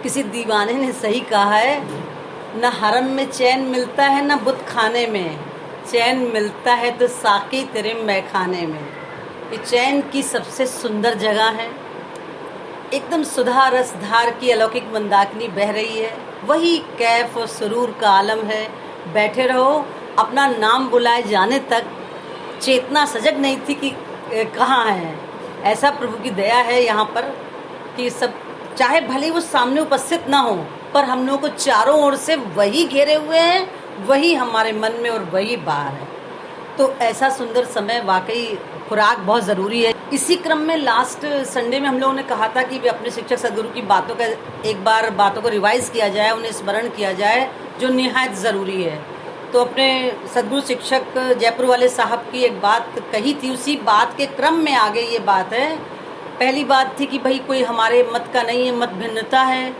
किसी दीवाने ने सही कहा है, न हरम में चैन मिलता है न बुत खाने में, चैन मिलता है तो साकी तेरे मैखाने में। ये चैन की सबसे सुंदर जगह है। एकदम सुधा रस धार की अलौकिक मंदाकिनी बह रही है। वही कैफ और सुरूर का आलम है। बैठे रहो, अपना नाम बुलाए जाने तक चेतना सजग नहीं थी कि कहाँ है। ऐसा प्रभु की दया है यहाँ पर कि सब, चाहे भले वो सामने उपस्थित ना हो, पर हम लोगों को चारों ओर से वही घेरे हुए हैं, वही हमारे मन में और वही बाहर है। तो ऐसा सुंदर समय, वाकई खुराक बहुत ज़रूरी है। इसी क्रम में लास्ट संडे में हम लोगों ने कहा था कि वे अपने शिक्षक सदगुरु की बातों का एक बार बातों को रिवाइज़ किया जाए, उन्हें स्मरण किया जाए, जो निहायत ज़रूरी है। तो अपने सदगुरु शिक्षक जयपुर वाले साहब की एक बात कही थी, उसी बात के क्रम में आगे ये बात है। पहली बात थी कि भाई कोई हमारे मत का नहीं है, मत भिन्नता है,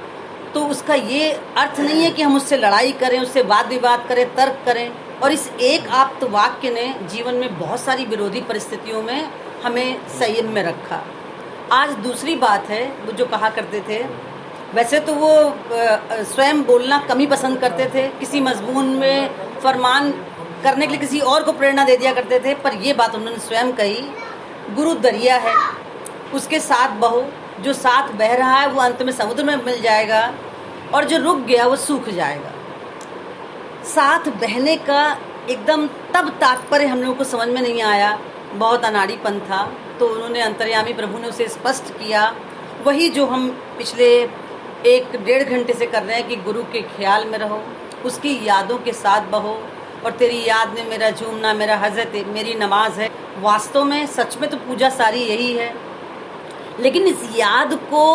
तो उसका ये अर्थ नहीं है कि हम उससे लड़ाई करें, उससे वाद विवाद करें, तर्क करें। और इस एक आप्त वाक्य ने जीवन में बहुत सारी विरोधी परिस्थितियों में हमें संयम में रखा। आज दूसरी बात है, वो जो कहा करते थे, वैसे तो वो स्वयं बोलना कम ही पसंद करते थे, किसी मजमून में फरमान करने के लिए किसी और को प्रेरणा दे दिया करते थे, पर ये बात उन्होंने स्वयं कही, गुरु दरिया है, उसके साथ बहो, जो साथ बह रहा है वो अंत में समुद्र में मिल जाएगा, और जो रुक गया वो सूख जाएगा। साथ बहने का एकदम तब तात्पर्य हम लोगों को समझ में नहीं आया, बहुत अनाड़ीपन था। तो उन्होंने, अंतर्यामी प्रभु ने उसे स्पष्ट किया, वही जो हम पिछले 1-1.5 घंटे से कर रहे हैं कि गुरु के ख्याल में रहो, उसकी यादों के साथ बहो, और तेरी याद में मेरा झूमना, मेरा हजरत, मेरी नमाज है। वास्तव में सच में तो पूजा सारी यही है, लेकिन इस याद को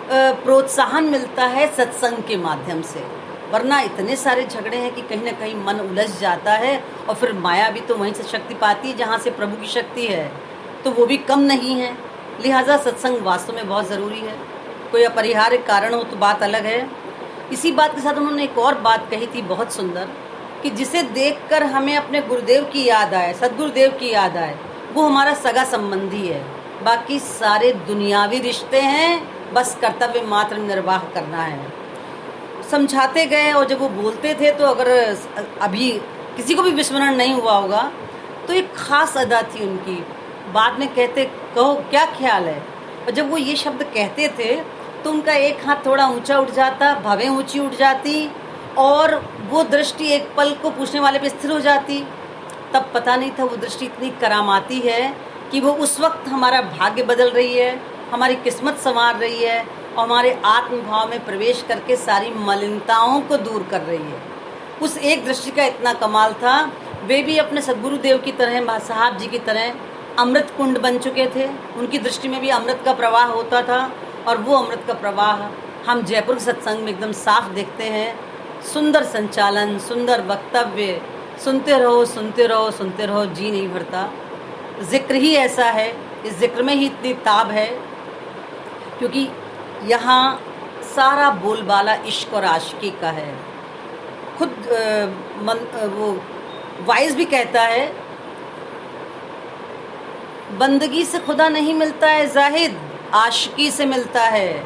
प्रोत्साहन मिलता है सत्संग के माध्यम से। वरना इतने सारे झगड़े हैं कि कहीं ना कहीं मन उलझ जाता है, और फिर माया भी तो वहीं से शक्ति पाती है जहाँ से प्रभु की शक्ति है, तो वो भी कम नहीं है। लिहाजा सत्संग वास्तव में बहुत ज़रूरी है। कोई अपरिहार्य कारण हो तो बात अलग है। इसी बात के साथ उन्होंने एक और बात कही थी बहुत सुंदर, कि जिसे देखकर हमें अपने गुरुदेव की याद आए, सदगुरुदेव की याद आए, वो हमारा सगा संबंधी है। बाकी सारे दुनियावी रिश्ते हैं, बस कर्तव्य मात्र निर्वाह करना है। समझाते गए, और जब वो बोलते थे तो अगर अभी किसी को भी विस्मरण नहीं हुआ होगा तो एक खास अदा थी उनकी। बाद में कहते, कहो क्या ख्याल है, और जब वो ये शब्द कहते थे तो उनका एक हाथ थोड़ा ऊंचा उठ जाता, भवें ऊंची उठ जाती, और वो दृष्टि एक पल को पूछने वाले पे स्थिर हो जाती। तब पता नहीं था वो दृष्टि इतनी करामाती है कि वो उस वक्त हमारा भाग्य बदल रही है, हमारी किस्मत संवार रही है, और हमारे आत्मभाव में प्रवेश करके सारी मलिनताओं को दूर कर रही है। उस एक दृष्टि का इतना कमाल था। वे भी अपने सदगुरुदेव की तरह, साहब जी की तरह अमृत कुंड बन चुके थे। उनकी दृष्टि में भी अमृत का प्रवाह होता था, और वो अमृत का प्रवाह हम जयपुर के सत्संग में एकदम साफ देखते हैं। सुंदर संचालन, सुंदर वक्तव्य, सुनते रहो सुनते रहो सुनते रहो, जी नहीं भरता। जिक्र ही ऐसा है, इस जिक्र में ही इतनी ताब है, क्योंकि यहाँ सारा बोलबाला इश्क और आशिकी का है। खुद वो वाइज भी कहता है, बंदगी से खुदा नहीं मिलता है जाहिद, आशिकी से मिलता है,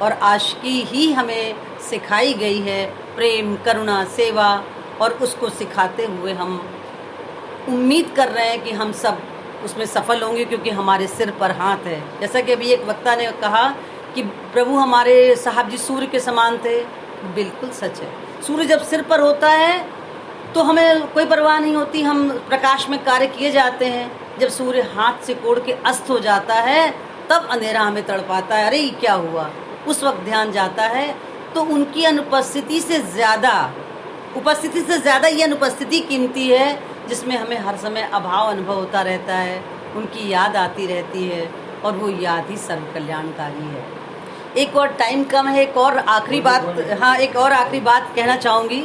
और आशिकी ही हमें सिखाई गई है, प्रेम, करुणा, सेवा, और उसको सिखाते हुए हम उम्मीद कर रहे हैं कि हम सब उसमें सफल होंगे, क्योंकि हमारे सिर पर हाथ है। जैसा कि अभी एक वक्ता ने कहा कि प्रभु हमारे साहब जी सूर्य के समान थे, बिल्कुल सच है। सूर्य जब सिर पर होता है तो हमें कोई परवाह नहीं होती, हम प्रकाश में कार्य किए जाते हैं। जब सूर्य हाथ से कोड़ के अस्त हो जाता है तब अंधेरा हमें तड़पाता है, अरे ये क्या हुआ, उस वक्त ध्यान जाता है। तो उनकी उपस्थिति से ज़्यादा ये अनुपस्थिति कीमती है, जिसमें हमें हर समय अभाव अनुभव होता रहता है, उनकी याद आती रहती है, और वो याद ही सर्व कल्याणकारी है। एक और टाइम कम है, एक और आखिरी बात कहना चाहूँगी।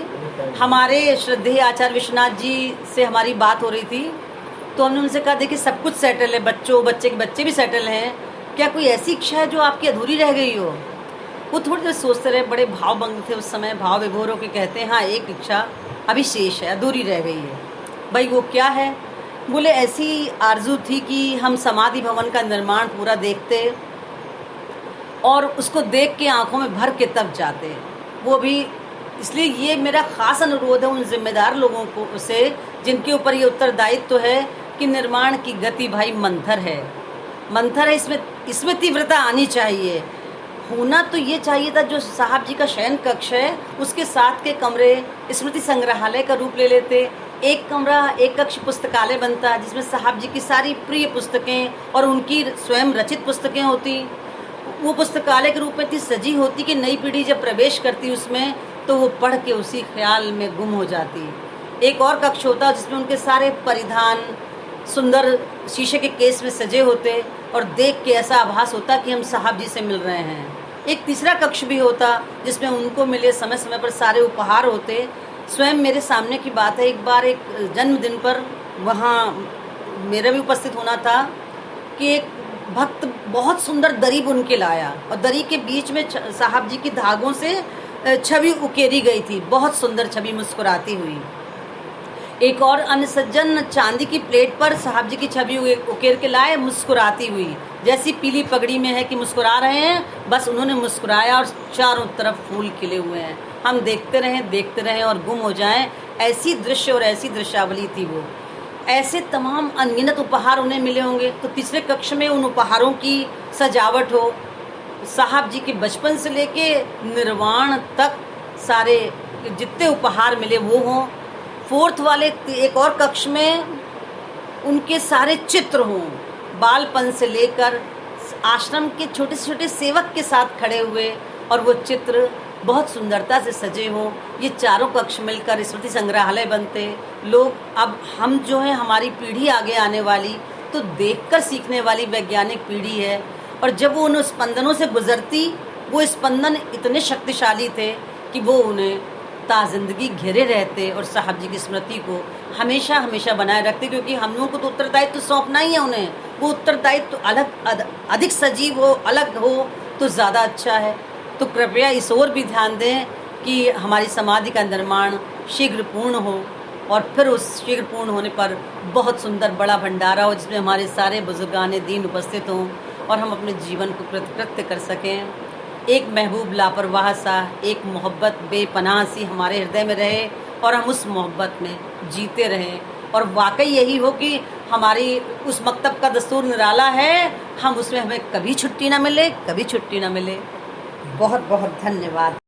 हमारे श्रद्धेय आचार्य विश्वनाथ जी से हमारी बात हो रही थी, तो हमने उनसे कहा, देखिए सब कुछ सेटल है, बच्चे के बच्चे भी सेटल हैं, क्या कोई ऐसी इच्छा है जो आपकी अधूरी रह गई हो। वो थोड़ी देर सोचते रहे, बड़े भावभंग थे उस समय, भाव विभोर होकर कहते हैं, हाँ एक इच्छा अभी शेष है, अधूरी रह गई है। भाई वो क्या है? बोले ऐसी आरजू थी कि हम समाधि भवन का निर्माण पूरा देखते, और उसको देख के आंखों में भर के तब जाते, वो भी। इसलिए ये मेरा ख़ास अनुरोध है उन जिम्मेदार लोगों को से, जिनके ऊपर ये उत्तरदायित्व तो है कि निर्माण की गति भाई मंथर है, मंथर है, इसमें तीव्रता आनी चाहिए। होना तो ये चाहिए था, जो साहब जी का शयन कक्ष है उसके साथ के कमरे स्मृति संग्रहालय का रूप ले लेते, एक कमरा एक कक्ष पुस्तकालय बनता जिसमें साहब जी की सारी प्रिय पुस्तकें और उनकी स्वयं रचित पुस्तकें होती। वो पुस्तकालय के रूप में इतनी सजी होती कि नई पीढ़ी जब प्रवेश करती उसमें तो वो पढ़ के उसी ख्याल में गुम हो जाती। एक और कक्ष होता जिसमें उनके सारे परिधान सुंदर शीशे के केस में सजे होते और देख के ऐसा आभास होता कि हम साहब जी से मिल रहे हैं। एक तीसरा कक्ष भी होता जिसमें उनको मिले समय समय पर सारे उपहार होते। स्वयं मेरे सामने की बात है, एक बार एक जन्मदिन पर वहाँ मेरा भी उपस्थित होना था कि एक भक्त बहुत सुंदर दरी बुन के लाया और दरी के बीच में साहब जी की धागों से छवि उकेरी गई थी, बहुत सुंदर छवि मुस्कुराती हुई। एक और अन्य सज्जन चांदी की प्लेट पर साहब जी की छवि उकेर के लाए मुस्कुराती हुई, जैसी पीली पगड़ी में है कि मुस्कुरा रहे हैं, बस उन्होंने मुस्कुराया और चारों तरफ फूल खिले हुए हैं। हम देखते रहें और गुम हो जाएं, ऐसी दृश्य और ऐसी दृश्यावली थी वो। ऐसे तमाम अनगिनत उपहार उन्हें मिले होंगे। तो तीसरे कक्ष में उन उपहारों की सजावट हो, साहब जी के बचपन से लेके निर्वाण तक सारे जितने उपहार मिले वो हों। फोर्थ वाले एक और कक्ष में उनके सारे चित्र हों, बालपन से लेकर आश्रम के छोटे से छोटे सेवक के साथ खड़े हुए, और वो चित्र बहुत सुंदरता से सजे हों। ये चारों कक्ष मिलकर स्मृति संग्रहालय बनते। लोग, अब हम जो हैं, हमारी पीढ़ी आगे आने वाली तो देखकर सीखने वाली वैज्ञानिक पीढ़ी है, और जब वो उन स्पंदनों से गुजरती, वो स्पंदन इतने शक्तिशाली थे कि वो उन्हें ताज़िंदगी घेरे रहते और साहब जी की स्मृति को हमेशा हमेशा बनाए रखते। क्योंकि हम लोगों को तो उत्तरदायित्व सौंपना ही है उन्हें, वो उत्तरदायित्व अधिक सजीव हो, अलग हो तो ज़्यादा अच्छा है। तो कृपया इस ओर भी ध्यान दें कि हमारी समाधि का निर्माण शीघ्र पूर्ण हो, और फिर उस शीघ्र पूर्ण होने पर बहुत सुंदर बड़ा भंडारा हो जिसमें हमारे सारे बुजुर्गान दीन उपस्थित हों और हम अपने जीवन को कृतकृत्य कर सकें। एक महबूब लापरवाह सा, एक मोहब्बत बेपनाह सी हमारे हृदय में रहे और हम उस मोहब्बत में जीते रहें। और वाकई यही हो कि हमारी उस मकतब का दस्तूर निराला है, हम उसमें हमें कभी छुट्टी ना मिले, कभी छुट्टी ना मिले। बहुत बहुत धन्यवाद।